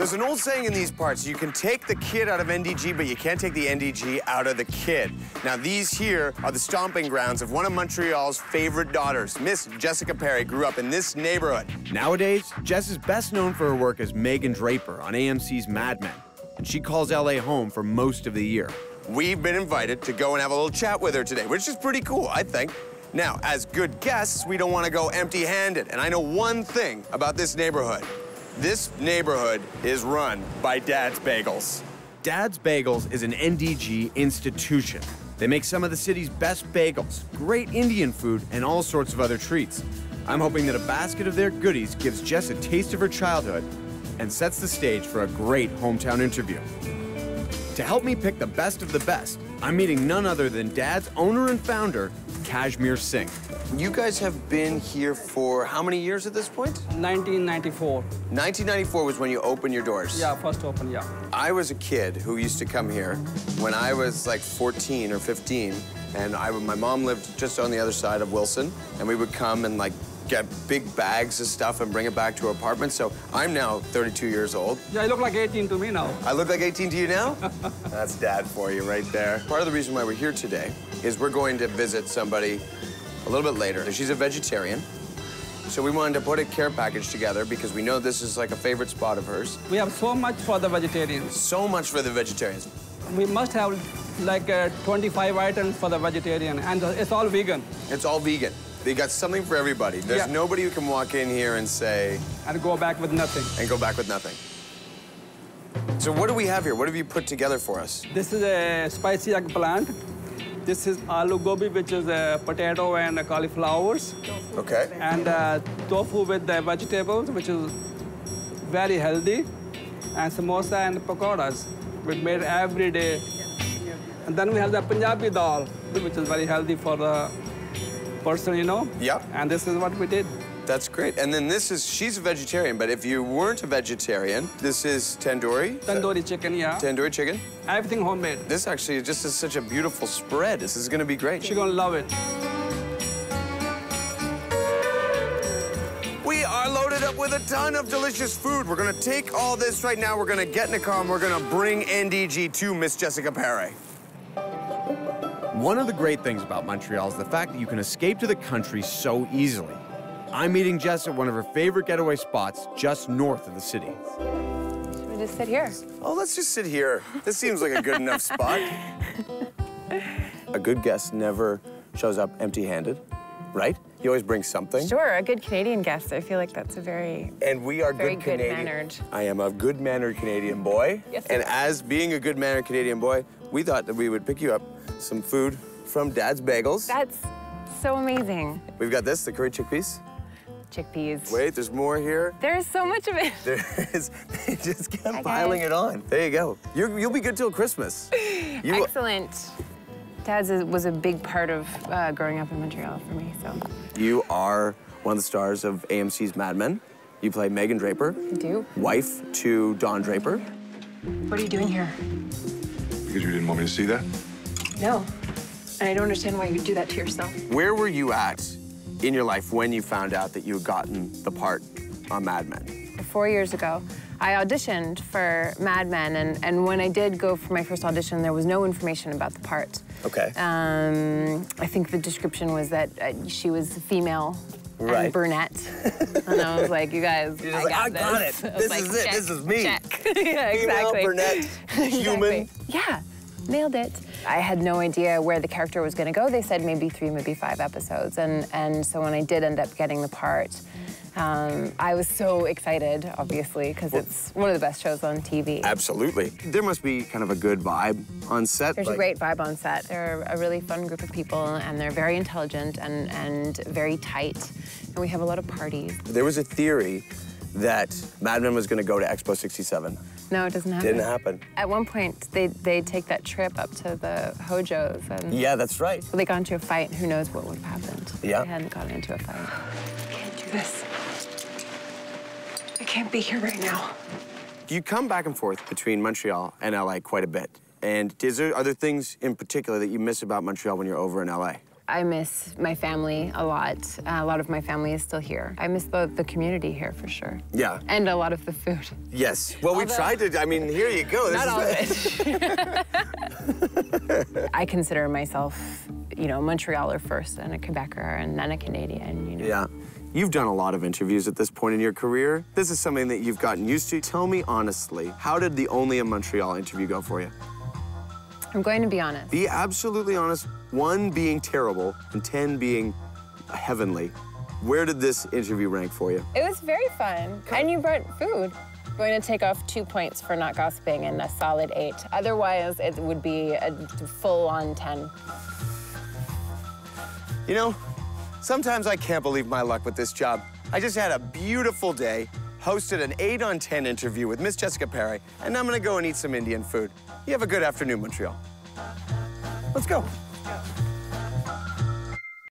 There's an old saying in these parts, you can take the kid out of NDG, but you can't take the NDG out of the kid. Now, these here are the stomping grounds of one of Montreal's favorite daughters. Miss Jessica Paré grew up in this neighborhood. Nowadays, Jess is best known for her work as Megan Draper on AMC's Mad Men, and she calls LA home for most of the year. We've been invited to go and have a little chat with her today, which is pretty cool, I think. Now, as good guests, we don't want to go empty-handed, and I know one thing about this neighborhood. This neighborhood is run by Dad's Bagels. Dad's Bagels is an NDG institution. They make some of the city's best bagels, great Indian food, and all sorts of other treats. I'm hoping that a basket of their goodies gives Jess a taste of her childhood and sets the stage for a great hometown interview. To help me pick the best of the best, I'm meeting none other than Dad's owner and founder, Kashmir Singh. You guys have been here for how many years at this point? 1994. 1994 was when you opened your doors? Yeah, first open, yeah. I was a kid who used to come here when I was like 14 or 15, and my mom lived just on the other side of Wilson, and we would come and like get big bags of stuff and bring it back to our apartment. So I'm now 32 years old. Yeah, I look like 18 to me now. I look like 18 to you now? That's Dad for you right there. Part of the reason why we're here today is we're going to visit somebody a little bit later. She's a vegetarian. So we wanted to put a care package together because we know this is like a favorite spot of hers. We have so much for the vegetarians. So much for the vegetarians. We must have like 25 items for the vegetarian, and it's all vegan. It's all vegan. They got something for everybody. There's nobody who can walk in here and say... And go back with nothing. And go back with nothing. So what do we have here? What have you put together for us? This is a spicy eggplant. This is aloo gobi, which is a potato and cauliflowers. Okay. And tofu with the vegetables, which is very healthy. And samosa and pakoras, which made every day. And then we have the Punjabi dal, which is very healthy for the person, you know? Yep. And this is what we did. That's great. And then this is, she's a vegetarian, but if you weren't a vegetarian, this is tandoori? Tandoori chicken, yeah. Tandoori chicken? Everything homemade. This actually just is such a beautiful spread. This is gonna be great. She's gonna love it. We are loaded up with a ton of delicious food. We're gonna take all this right now, we're gonna get in a car, and we're gonna bring NDG to Miss Jessica Paré. One of the great things about Montreal is the fact that you can escape to the country so easily. I'm meeting Jess at one of her favorite getaway spots just north of the city. Should we just sit here? Oh, let's just sit here. This seems like a good enough spot. A good guest never shows up empty-handed, right? He always brings something. Sure, a good Canadian guest. I feel like that's a very good-mannered. I am a good-mannered Canadian boy. Yes, and as being a good-mannered Canadian boy, we thought that we would pick you up some food from Dad's Bagels. That's so amazing. We've got this, the curry chickpeas. Chickpeas. Wait, there's more here. There's so much of it. There is. They just kept piling it on. There you go. You'll be good till Christmas. Excellent. Dad's was a big part of growing up in Montreal for me, so. You are one of the stars of AMC's Mad Men. You play Megan Draper. I do. Wife to Don Draper. What are you doing here? Because you didn't want me to see that? No. And I don't understand why you'd do that to yourself. Where were you at in your life when you found out that you had gotten the part on Mad Men? 4 years ago, I auditioned for Mad Men, and when I did go for my first audition, there was no information about the part. Okay. I think the description was that she was female and brunette. And I was like, you guys, I got it. This is it. This is me. Check. Yeah, exactly. Female, brunette, human. Exactly. Yeah, nailed it. I had no idea where the character was going to go. They said maybe 3, maybe 5 episodes. And so when I did end up getting the part, I was so excited, obviously, because it's one of the best shows on TV. Absolutely. There must be kind of a good vibe on set. There's a great vibe on set. They're a really fun group of people, and they're very intelligent and very tight. And we have a lot of parties. There was a theory that Mad Men was going to go to Expo 67. No, it doesn't happen. Didn't happen. At one point, they take that trip up to the Hojos. And yeah, that's right. They got into a fight, and who knows what would have happened. Yeah. They hadn't gotten into a fight. I can't do this. I can't be here right now. You come back and forth between Montreal and LA quite a bit. And are there things in particular that you miss about Montreal when you're over in LA? I miss my family a lot. A lot of my family is still here. I miss the community here for sure. Yeah. And a lot of the food. Yes. Well, we tried to, I mean, here you go. Not all of it. I consider myself, you know, a Montrealer first, and a Quebecer, and then a Canadian, you know. Yeah. You've done a lot of interviews at this point in your career. This is something that you've gotten used to. Tell me honestly, how did the Only in Montreal interview go for you? I'm going to be honest. Be absolutely honest. 1 being terrible and 10 being heavenly. Where did this interview rank for you? It was very fun. And you brought food. I'm going to take off 2 points for not gossiping and a solid 8. Otherwise, it would be a full-on 10. You know, sometimes I can't believe my luck with this job. I just had a beautiful day, hosted an 8 on 10 interview with Miss Jessica Paré, and I'm gonna go and eat some Indian food. You have a good afternoon, Montreal. Let's go.